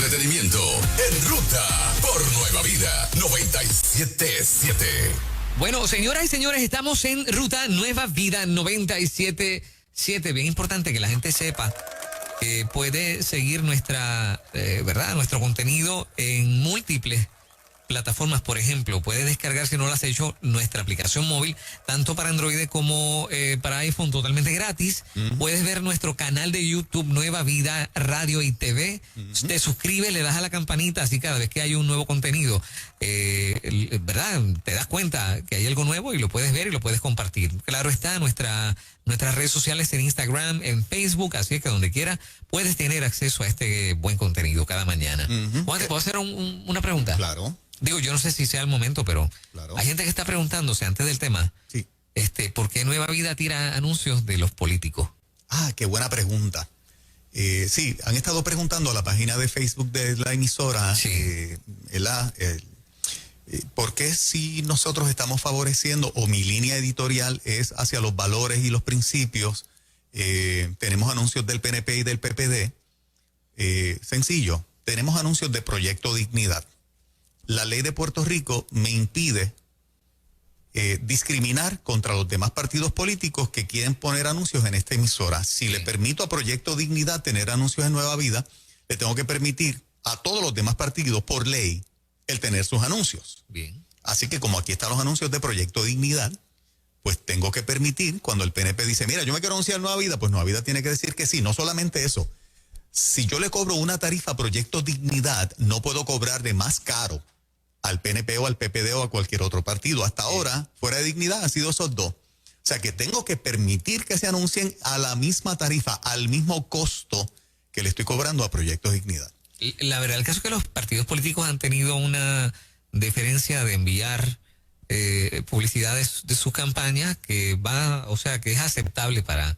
entretenimiento en ruta por Nueva Vida 97.7. Bueno, señoras y señores, estamos en Ruta Nueva Vida 97.7. Bien importante que la gente sepa que puede seguir nuestro contenido en múltiples plataformas. Por ejemplo, puedes descargar, si no lo has hecho, nuestra aplicación móvil, tanto para Android como para iPhone, totalmente gratis. Puedes ver nuestro canal de YouTube, Nueva Vida Radio y TV. Te suscribes, le das a la campanita, así cada vez que hay un nuevo contenido, ¿verdad? Te das cuenta que hay algo nuevo y lo puedes ver y lo puedes compartir. Claro está, nuestras redes sociales en Instagram, en Facebook, así que donde quiera puedes tener acceso a este buen contenido cada mañana. Juan, ¿te puedo hacer una pregunta? Claro. Digo, yo no sé si sea el momento, pero claro, hay gente que está preguntándose antes del tema, sí, ¿por qué Nueva Vida tira anuncios de los políticos? Ah, qué buena pregunta. Sí, han estado preguntando a la página de Facebook de la emisora, sí. ¿Por qué si nosotros estamos favoreciendo, o mi línea editorial es hacia los valores y los principios, tenemos anuncios del PNP y del PPD? Sencillo, tenemos anuncios de Proyecto Dignidad. La ley de Puerto Rico me impide discriminar contra los demás partidos políticos que quieren poner anuncios en esta emisora. Si le permito a Proyecto Dignidad tener anuncios en Nueva Vida, le tengo que permitir a todos los demás partidos, por ley, el tener sus anuncios. Bien. Así que como aquí están los anuncios de Proyecto Dignidad, pues tengo que permitir, cuando el PNP dice, mira, yo me quiero anunciar en Nueva Vida, pues Nueva Vida tiene que decir que sí. No solamente eso, si yo le cobro una tarifa a Proyecto Dignidad, no puedo cobrarle más caro al PNP o al PPD o a cualquier otro partido. Hasta ahora, fuera de Dignidad, han sido esos dos. O sea que tengo que permitir que se anuncien a la misma tarifa, al mismo costo que le estoy cobrando a Proyecto Dignidad. La verdad, el caso es que los partidos políticos han tenido una deferencia de enviar publicidad de sus campañas que que es aceptable para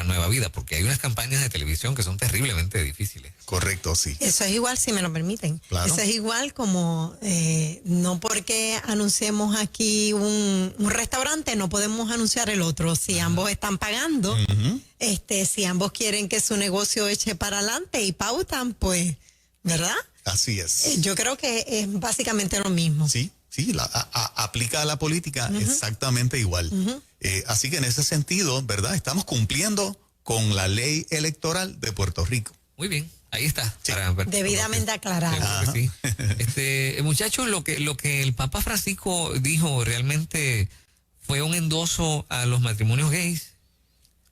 Nueva Vida, porque hay unas campañas de televisión que son terriblemente difíciles. Correcto, sí. Eso es igual, si me lo permiten. Claro. Eso es igual como, no porque anunciemos aquí un restaurante, no podemos anunciar el otro. Si ambos están pagando, si ambos quieren que su negocio eche para adelante y pautan, pues, ¿verdad? Así es. Yo creo que es básicamente lo mismo. Sí, aplica a la política exactamente igual. Así que en ese sentido, ¿verdad? Estamos cumpliendo con la ley electoral de Puerto Rico. Muy bien, ahí está. Sí. Debidamente aclarado. Sí. Muchachos, lo que el Papa Francisco dijo realmente fue un endoso a los matrimonios gays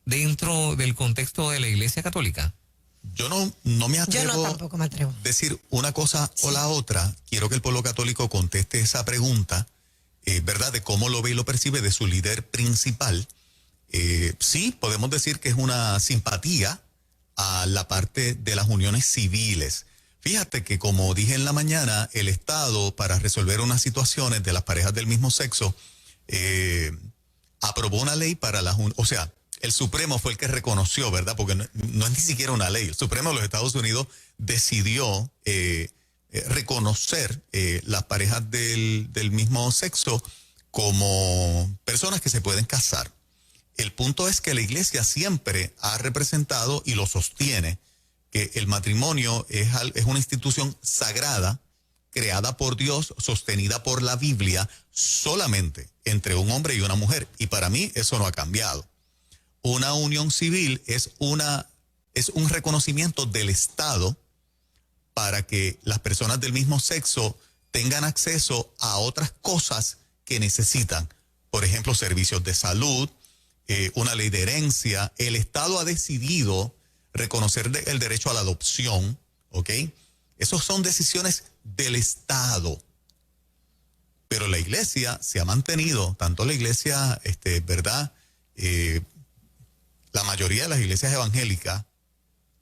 dentro del contexto de la Iglesia Católica. Yo no me atrevo. Yo tampoco me atrevo. Decir una cosa o la otra. Quiero que el pueblo católico conteste esa pregunta, ¿verdad? De cómo lo ve y lo percibe de su líder principal. Sí, podemos decir que es una simpatía a la parte de las uniones civiles. Fíjate que, como dije en la mañana, el Estado, para resolver unas situaciones de las parejas del mismo sexo, aprobó una ley para el Supremo fue el que reconoció, ¿verdad? Porque no es ni siquiera una ley. El Supremo de los Estados Unidos decidió reconocer las parejas del mismo sexo como personas que se pueden casar. El punto es que la Iglesia siempre ha representado y lo sostiene que el matrimonio es una institución sagrada, creada por Dios, sostenida por la Biblia, solamente entre un hombre y una mujer. Y para mí eso no ha cambiado. Una unión civil es un reconocimiento del Estado para que las personas del mismo sexo tengan acceso a otras cosas que necesitan. Por ejemplo, servicios de salud, una ley de herencia. El Estado ha decidido reconocer el derecho a la adopción, ¿ok? Esas son decisiones del Estado. Pero la Iglesia se ha mantenido, tanto la Iglesia, ¿verdad?, la mayoría de las iglesias evangélicas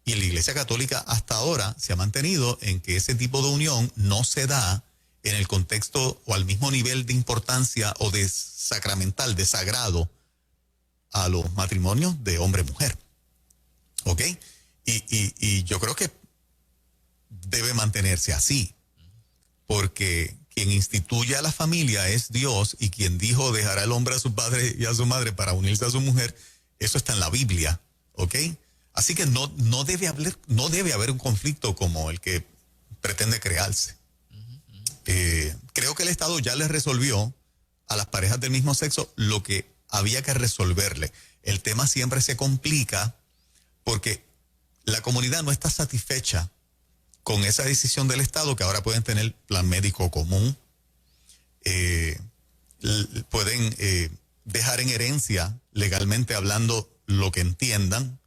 y la Iglesia Católica hasta ahora se ha mantenido en que ese tipo de unión no se da en el contexto o al mismo nivel de importancia o de sacramental, de sagrado, a los matrimonios de hombre-mujer. ¿Ok? Y yo creo que debe mantenerse así, porque quien instituye a la familia es Dios, y quien dijo dejará el hombre a su padre y a su madre para unirse a su mujer, eso está en la Biblia, ¿ok? Así que no debe haber un conflicto como el que pretende crearse. Creo que el Estado ya le resolvió a las parejas del mismo sexo lo que había que resolverle. El tema siempre se complica porque la comunidad no está satisfecha con esa decisión del Estado, que ahora pueden tener plan médico común, pueden dejar en herencia, legalmente hablando, lo que entiendan.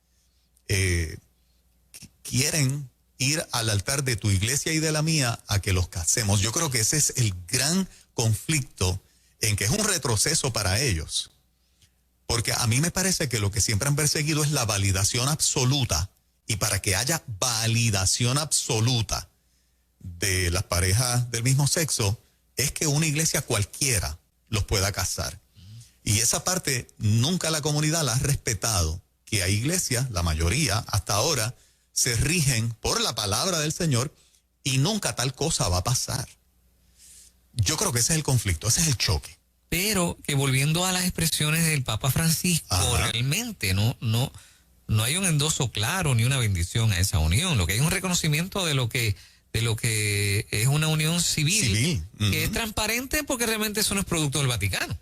Quieren ir al altar de tu iglesia y de la mía a que los casemos. Yo creo que ese es el gran conflicto, en que es un retroceso para ellos. Porque a mí me parece que lo que siempre han perseguido es la validación absoluta. Y para que haya validación absoluta de las parejas del mismo sexo, es que una iglesia cualquiera los pueda casar. Y esa parte nunca la comunidad la ha respetado. Que hay iglesias, la mayoría hasta ahora, se rigen por la palabra del Señor y nunca tal cosa va a pasar. Yo creo que ese es el conflicto, ese es el choque. Pero que volviendo a las expresiones del Papa Francisco, Ajá. realmente no hay un endoso claro ni una bendición a esa unión. Lo que hay es un reconocimiento de lo que es una unión civil. Que es transparente, porque realmente eso no es producto del Vaticano.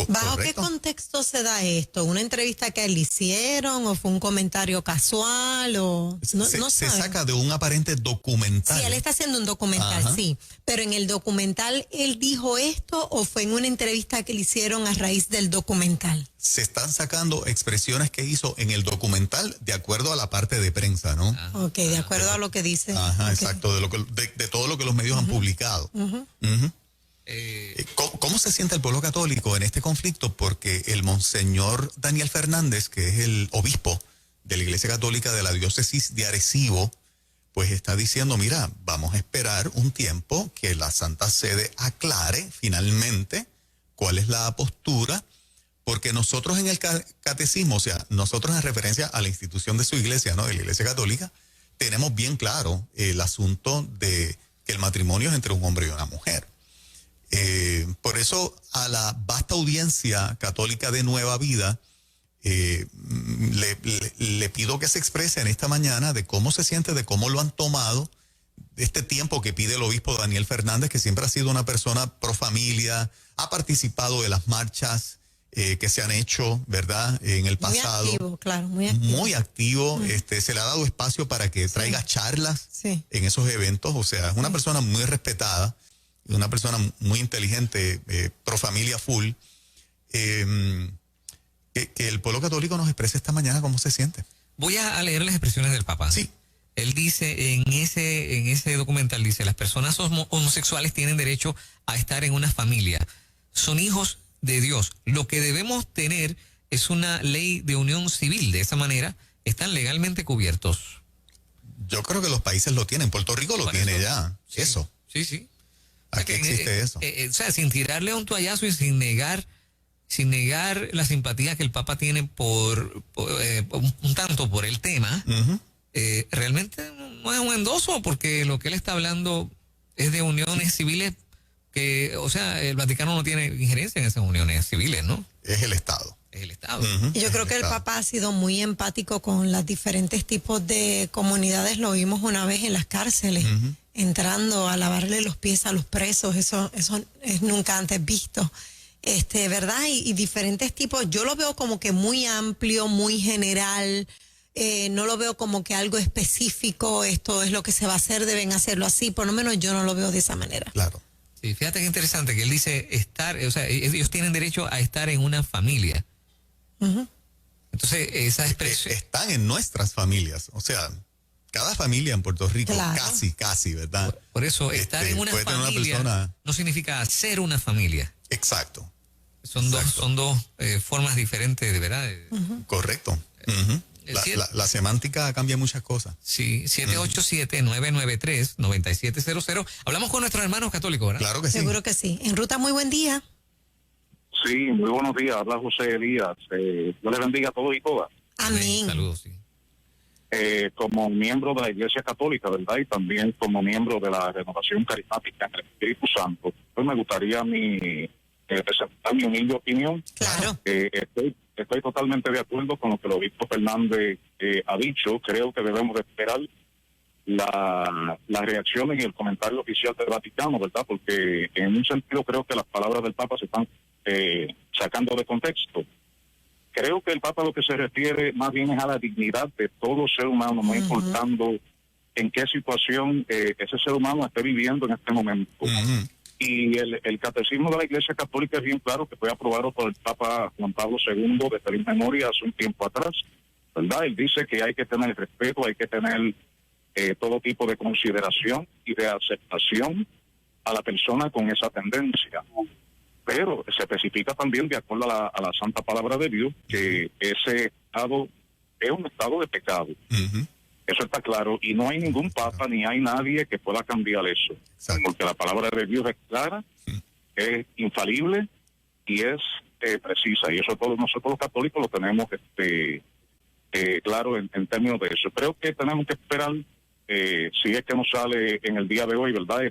¿Bajo Correcto. qué contexto se da esto? ¿Una entrevista que le hicieron o fue un comentario casual o no Se saben? saca de un aparente documental. Sí, él está haciendo un documental, Ajá. sí. Pero en el documental, ¿él dijo esto o fue en una entrevista que le hicieron a raíz del documental? Se están sacando expresiones que hizo en el documental de acuerdo a la parte de prensa, ¿no? Ok, de acuerdo a lo que dice. Ajá, Ok. exacto, de todo lo que los medios han publicado. Ujú. ¿Cómo se siente el pueblo católico en este conflicto? Porque el monseñor Daniel Fernández, que es el obispo de la Iglesia Católica de la diócesis de Arecibo, pues está diciendo, mira, vamos a esperar un tiempo que la Santa Sede aclare finalmente cuál es la postura, porque nosotros en el catecismo, o sea, nosotros en referencia a la institución de su iglesia, ¿no? De la Iglesia Católica, tenemos bien claro el asunto de que el matrimonio es entre un hombre y una mujer. Por eso a la vasta audiencia católica de Nueva Vida le pido que se exprese en esta mañana de cómo se siente, de cómo lo han tomado, de este tiempo que pide el obispo Daniel Fernández, que siempre ha sido una persona pro familia, ha participado de las marchas que se han hecho, ¿verdad?, en el pasado. Muy activo, claro, muy activo. Muy activo, se le ha dado espacio para que traiga charlas Sí. en esos eventos, o sea, es una persona muy respetada, una persona muy inteligente, pro familia full, que el pueblo católico nos exprese esta mañana cómo se siente. Voy a leer las expresiones del Papa. Sí. Él dice, en ese documental, dice, las personas homosexuales tienen derecho a estar en una familia. Son hijos de Dios. Lo que debemos tener es una ley de unión civil. De esa manera, están legalmente cubiertos. Yo creo que los países lo tienen. Puerto Rico lo Por tiene eso. ya. Sí. Eso. Sí. Aquí existe eso. O sea, sin tirarle un toallazo y sin negar la simpatía que el Papa tiene por un tanto por el tema, Ujú. realmente no es un endoso, porque lo que él está hablando es de uniones civiles que, o sea, el Vaticano no tiene injerencia en esas uniones civiles, ¿no? Es el Estado. Es el Estado. Ujú. Y yo Es creo que el Estado. Papa ha sido muy empático con los diferentes tipos de comunidades. Lo vimos una vez en las cárceles, entrando a lavarle los pies a los presos. Eso es nunca antes visto. ¿Verdad? Y diferentes tipos. Yo lo veo como que muy amplio, muy general. No lo veo como que algo específico. Esto es lo que se va a hacer, deben hacerlo así. Por lo menos yo no lo veo de esa manera. Claro. Sí, fíjate que interesante que él dice ellos tienen derecho a estar en una familia. Ujú. Entonces, esa expresión... Están en nuestras familias. O sea, cada familia en Puerto Rico, Claro. casi, ¿verdad? Por eso, estar en una puede tener una familia persona- no significa ser una familia. Exacto. Son dos formas diferentes, de verdad. Correcto. Ujú. El cielo. La semántica cambia muchas cosas. Sí, 787-993-9700. Hablamos con nuestros hermanos católicos, ¿verdad? Claro que sí. Seguro que sí. En ruta, muy buen día. Sí, muy buenos días. Habla José Elías. Dios les bendiga a todos y todas. Amén. Saludos, sí. Como miembro de la Iglesia Católica, ¿verdad? Y también como miembro de la Renovación Carismática en el Espíritu Santo, pues me gustaría presentar mi humilde opinión. Claro. Estoy totalmente de acuerdo con lo que el obispo Fernández ha dicho. Creo que debemos de esperar las reacciones y el comentario oficial del Vaticano, ¿verdad? Porque en un sentido creo que las palabras del Papa se están sacando de contexto. Creo que el Papa lo que se refiere más bien es a la dignidad de todo ser humano, no importando en qué situación ese ser humano esté viviendo en este momento. Y el catecismo de la Iglesia Católica es bien claro, que fue aprobado por el Papa Juan Pablo II desde la memoria hace un tiempo atrás, ¿verdad? Él dice que hay que tener respeto, hay que tener todo tipo de consideración y de aceptación a la persona con esa tendencia. Pero se especifica también, de acuerdo a la Santa Palabra de Dios, que ese estado es un estado de pecado. Eso está claro, y no hay ningún papa ni hay nadie que pueda cambiar eso. Exacto. Porque la palabra de Dios es clara, es infalible y es precisa. Y eso todos nosotros los católicos lo tenemos claro en términos de eso. Creo que tenemos que esperar, si es que nos sale en el día de hoy, ¿verdad?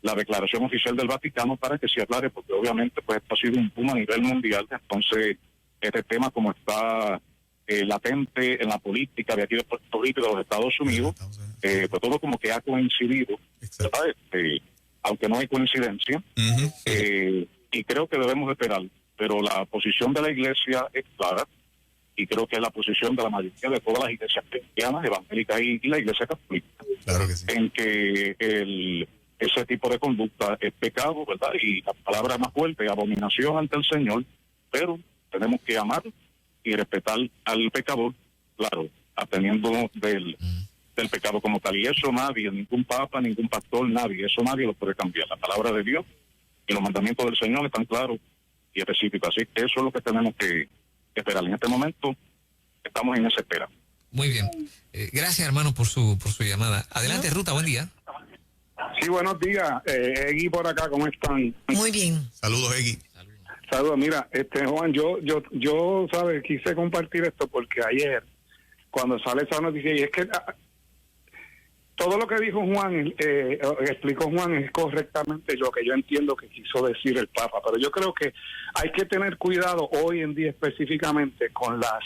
La declaración oficial del Vaticano para que se aclare, porque obviamente pues esto ha sido un boom a nivel mundial. Entonces, este tema como está latente en la política de aquí de Puerto Rico y de los Estados Unidos, pues todo como que ha coincidido, ¿verdad? Aunque no hay coincidencia, y creo que debemos esperar, pero la posición de la Iglesia es clara, y creo que es la posición de la mayoría de todas las iglesias cristianas, evangélicas y la Iglesia Católica, Claro que sí. en que ese tipo de conducta es pecado, ¿verdad? Y la palabra más fuerte es abominación ante el Señor, pero tenemos que amar y respetar al pecador, claro, atendiéndonos del pecado como tal. Y eso nadie, ningún papa, ningún pastor, nadie, eso nadie lo puede cambiar. La palabra de Dios y los mandamientos del Señor están claros y específicos. Así que eso es lo que tenemos que esperar. En este momento estamos en esa espera. Muy bien. Gracias, hermano, por su llamada. Adelante, Ruta, buen día. Sí, buenos días. Egui por acá, ¿cómo están? Muy bien. Saludos, Egui. Saludos. Mira, Juan, yo, ¿sabes? Quise compartir esto porque ayer, cuando sale esa noticia, y es que todo lo que dijo Juan, explicó Juan, es correctamente lo que yo entiendo que quiso decir el Papa. Pero yo creo que hay que tener cuidado hoy en día específicamente con las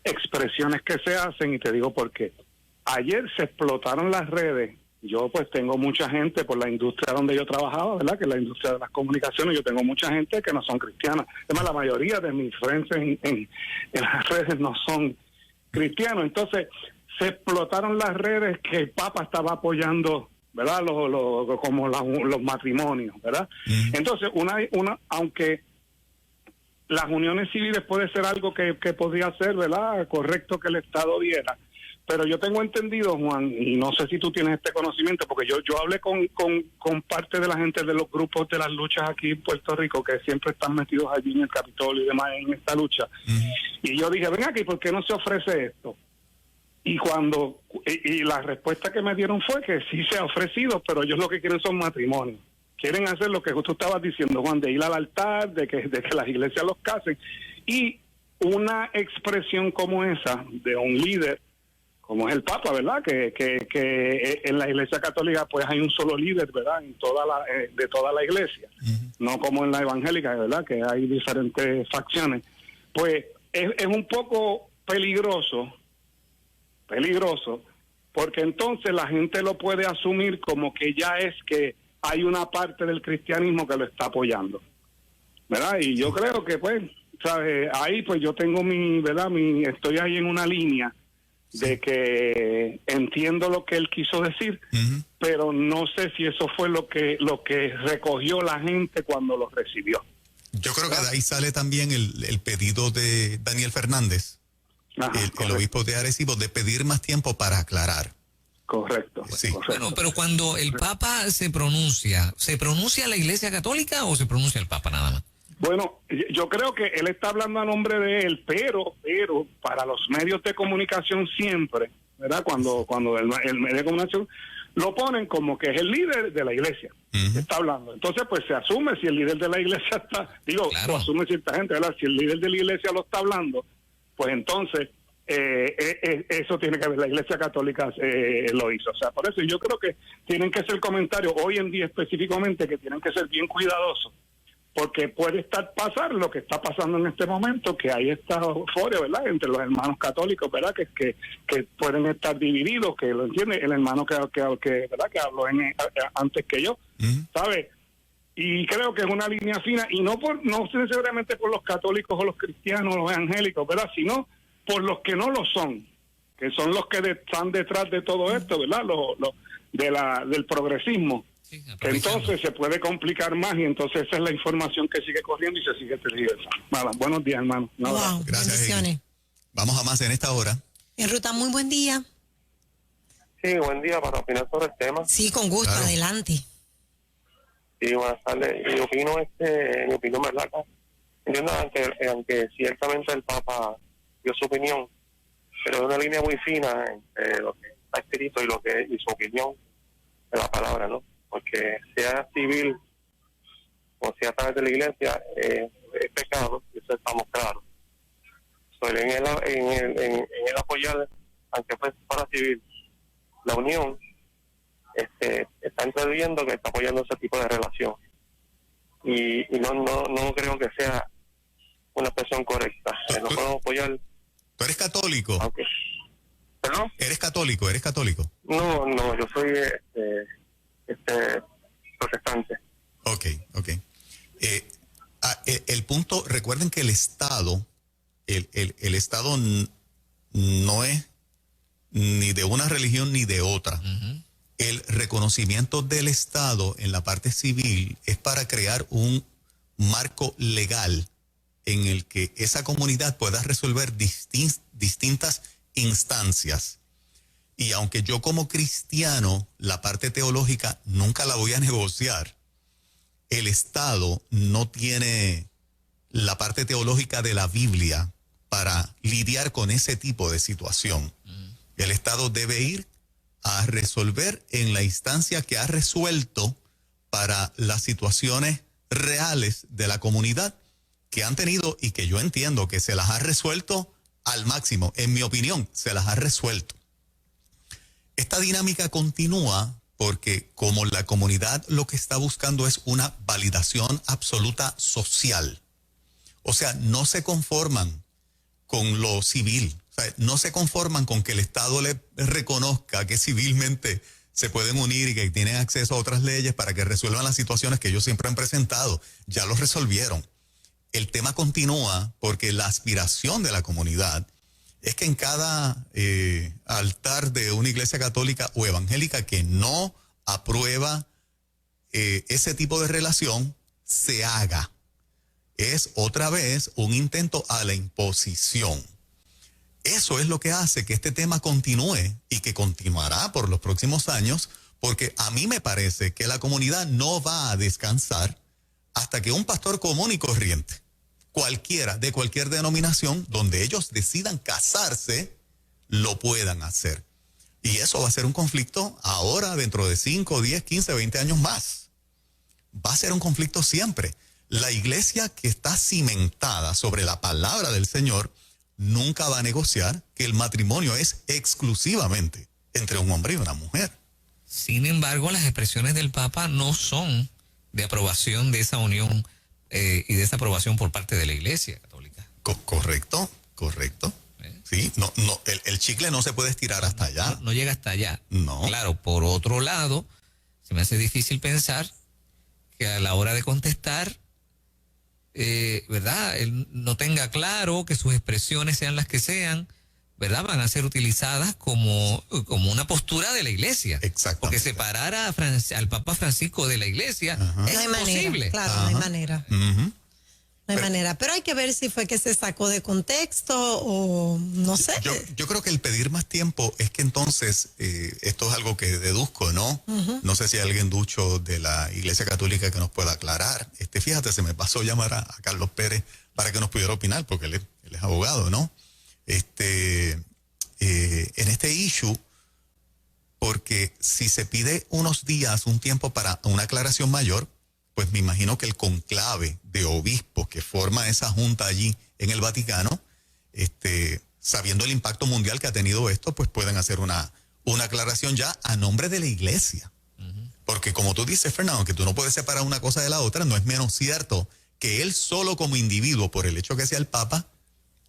expresiones que se hacen, y te digo por qué. Ayer se explotaron las redes. Yo pues tengo mucha gente por la industria donde yo trabajaba, ¿verdad? Que es la industria de las comunicaciones. Yo tengo mucha gente que no son cristianas. Además, la mayoría de mis friends en las redes no son cristianos. Entonces, se explotaron las redes que el Papa estaba apoyando, ¿verdad? Como los matrimonios, ¿verdad? Entonces, aunque las uniones civiles puede ser algo que podría ser, ¿verdad? Correcto que el Estado diera. Pero yo tengo entendido, Juan, y no sé si tú tienes este conocimiento, porque yo hablé con parte de la gente de los grupos de las luchas aquí en Puerto Rico, que siempre están metidos allí en el Capitolio y demás en esta lucha. Y yo dije, ven aquí, ¿por qué no se ofrece esto? Y la respuesta que me dieron fue que sí se ha ofrecido, pero ellos lo que quieren son matrimonios. Quieren hacer lo que tú estabas diciendo, Juan, de ir al altar, de que las iglesias los casen. Y una expresión como esa de un líder, como es el Papa, ¿verdad? Que en la Iglesia Católica pues hay un solo líder, ¿verdad? De toda la Iglesia, no como en la evangélica, ¿verdad? Que hay diferentes facciones. Pues es un poco peligroso, porque entonces la gente lo puede asumir como que ya es que hay una parte del cristianismo que lo está apoyando, ¿verdad? Y yo creo que pues, ¿sabes? Ahí pues yo tengo estoy ahí en una línea de que entiendo lo que él quiso decir, pero no sé si eso fue lo que recogió la gente cuando lo recibió. Yo creo que de ahí sale también el pedido de Daniel Fernández, el obispo de Arecibo, de pedir más tiempo para aclarar. Correcto. Sí. Correcto. Bueno, pero cuando el Papa se pronuncia la Iglesia Católica o se pronuncia el Papa nada más? Bueno, yo creo que él está hablando a nombre de él, pero para los medios de comunicación siempre, ¿verdad? Cuando el medio de comunicación lo ponen como que es el líder de la iglesia que está hablando. Entonces, pues se asume si el líder de la iglesia lo asume cierta gente, ¿verdad? Si el líder de la iglesia lo está hablando, pues entonces eso tiene que ver, la Iglesia Católica lo hizo. O sea, por eso yo creo que tienen que ser comentarios hoy en día específicamente que tienen que ser bien cuidadosos, porque puede pasar lo que está pasando en este momento, que hay esta euforia, ¿verdad?, entre los hermanos católicos, ¿verdad?, que pueden estar divididos, que lo entiende el hermano que ¿verdad?, que habló antes que yo, ¿sabe? Y creo que es una línea fina, y no necesariamente por los católicos o los cristianos o los evangélicos, ¿verdad?, sino por los que no lo son, que son los que están detrás de todo esto, ¿verdad?, del progresismo. Sí, que entonces se puede complicar más, y entonces esa es la información que sigue corriendo y se sigue tergiversando. Nada, buenos días, hermano. Wow, gracias. Vamos a más en esta hora. En Ruta, muy buen día. Sí, buen día, para opinar sobre el tema. Sí, con gusto, claro. Adelante. Sí, buenas tardes. Mi opinión, ¿verdad? Entiendo, aunque ciertamente el Papa dio su opinión, pero es una línea muy fina entre lo que está escrito y su opinión de la palabra, ¿no? Porque sea civil o sea a través de la iglesia, es pecado, eso estamos claros. Pero en el apoyar, aunque fuera civil, la unión está entendiendo que está apoyando ese tipo de relación. Y no creo que sea una expresión correcta. No podemos apoyar. ¿Tú eres católico? Aunque, ¿perdón? ¿Eres católico? No, yo soy protestante. Ok. El punto, recuerden que el Estado, el Estado no es ni de una religión ni de otra. Uh-huh. El reconocimiento del Estado en la parte civil es para crear un marco legal en el que esa comunidad pueda resolver distintas instancias. Y aunque yo como cristiano la parte teológica nunca la voy a negociar, el Estado no tiene la parte teológica de la Biblia para lidiar con ese tipo de situación. El Estado debe ir a resolver en la instancia que ha resuelto para las situaciones reales de la comunidad que han tenido y que yo entiendo que se las ha resuelto al máximo. En mi opinión, se las ha resuelto. Esta dinámica continúa porque como la comunidad lo que está buscando es una validación absoluta social. O sea, no se conforman con lo civil. O sea, no se conforman con que el Estado le reconozca que civilmente se pueden unir y que tienen acceso a otras leyes para que resuelvan las situaciones que ellos siempre han presentado. Ya lo resolvieron. El tema continúa porque la aspiración de la comunidad es que en cada altar de una iglesia católica o evangélica que no aprueba ese tipo de relación, se haga. Es otra vez un intento a la imposición. Eso es lo que hace que este tema continúe y que continuará por los próximos años, porque a mí me parece que la comunidad no va a descansar hasta que un pastor común y corriente, cualquiera, de cualquier denominación, donde ellos decidan casarse, lo puedan hacer. Y eso va a ser un conflicto ahora, dentro de 5, 10, 15, 20 años más. Va a ser un conflicto siempre. La iglesia que está cimentada sobre la palabra del Señor nunca va a negociar que el matrimonio es exclusivamente entre un hombre y una mujer. Sin embargo, las expresiones del Papa no son de aprobación de esa unión y de esa aprobación por parte de la Iglesia Católica. Correcto. Sí, no, el chicle no se puede estirar hasta allá. No llega hasta allá. No. Claro, por otro lado, se me hace difícil pensar que a la hora de contestar, ¿verdad?, él no tenga claro que sus expresiones sean las que sean, ¿verdad?, van a ser utilizadas como una postura de la Iglesia. Exactamente. Porque separar al Papa Francisco de la Iglesia es no hay imposible. Manera, claro, no hay manera. Uh-huh. No hay manera, pero hay que ver si fue que se sacó de contexto o no sé. Yo creo que el pedir más tiempo es que entonces, esto es algo que deduzco, ¿no? Uh-huh. No sé si hay alguien ducho de la Iglesia Católica que nos pueda aclarar. Fíjate, se me pasó llamar a Carlos Pérez para que nos pudiera opinar, porque él es abogado, ¿no? En este issue, porque si se pide unos días, un tiempo para una aclaración mayor, pues me imagino que el conclave de obispos que forma esa junta allí en el Vaticano, sabiendo el impacto mundial que ha tenido esto, pues pueden hacer una aclaración ya a nombre de la Iglesia. Uh-huh. Porque como tú dices, Fernando, que tú no puedes separar una cosa de la otra, no es menos cierto que él solo como individuo, por el hecho que sea el Papa,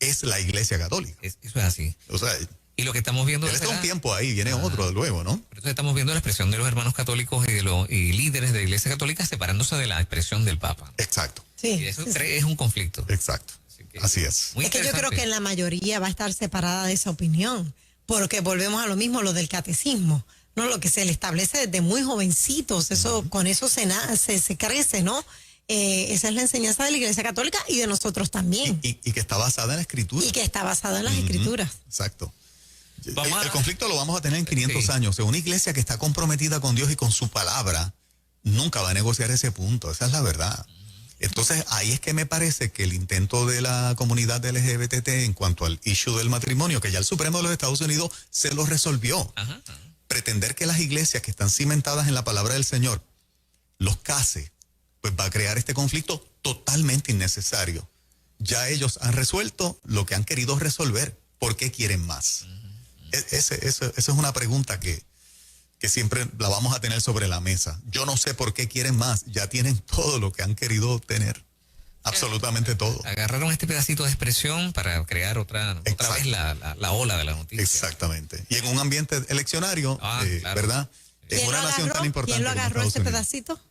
es la Iglesia Católica. Eso es así. O sea, Y lo que estamos viendo él está un tiempo ahí, viene otro de luego, ¿no? Por eso estamos viendo la expresión de los hermanos católicos y líderes de la Iglesia Católica separándose de la expresión del Papa. Exacto, Sí, Y eso sí, sí. es un conflicto. exacto. Así es. Muy Es que yo creo interesante. que la mayoría va a estar separada de esa opinión, porque volvemos a lo mismo, lo del catecismo, ¿no? Lo que se le establece desde muy jovencitos, eso, con eso se crece, ¿no? Esa es la enseñanza de la Iglesia Católica y de nosotros también, Y que está basada en la Escritura. y que está basada en las Escrituras. Exacto. Vamos a- El conflicto lo vamos a tener en 500 Sí. años. Una iglesia que está comprometida con Dios y con su palabra nunca va a negociar ese punto. Esa es la verdad. Entonces, ahí es que me parece que el intento de la comunidad LGBT en cuanto al issue del matrimonio, que ya el Supremo de los Estados Unidos se lo resolvió. Ajá. Pretender que las iglesias que están cimentadas en la palabra del Señor los case, pues va a crear este conflicto totalmente innecesario. Ya ellos han resuelto lo que han querido resolver. ¿Por qué quieren más? Esa es una pregunta que siempre la vamos a tener sobre la mesa. Yo no sé por qué quieren más. Ya tienen todo lo que han querido obtener. Absolutamente todo. Agarraron este pedacito de expresión para crear otra Exacto. vez la ola de la noticia. Exactamente. Y en un ambiente eleccionario, Claro. ¿verdad? En una nación tan importante. ¿Quién lo como agarró Estados ese Unidos. pedacito?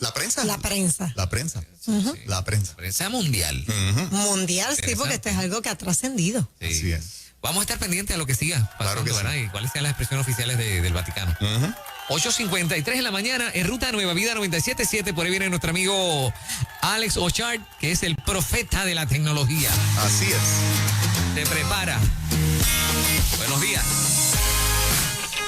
La prensa. La prensa. La prensa. Sí. La prensa. Prensa mundial. Ujú. Mundial, sí, porque esto es algo que ha trascendido. Sí. Así es. Vamos a estar pendientes a lo que siga pasando, Claro que sí. ¿verdad? Y cuáles sean las expresiones oficiales del Vaticano. Ujú. 8:53 en la mañana, en Ruta Nueva Vida 97.7. Por ahí viene nuestro amigo Alex Ochart, que es el profeta de la tecnología. Así es. Se prepara. Buenos días.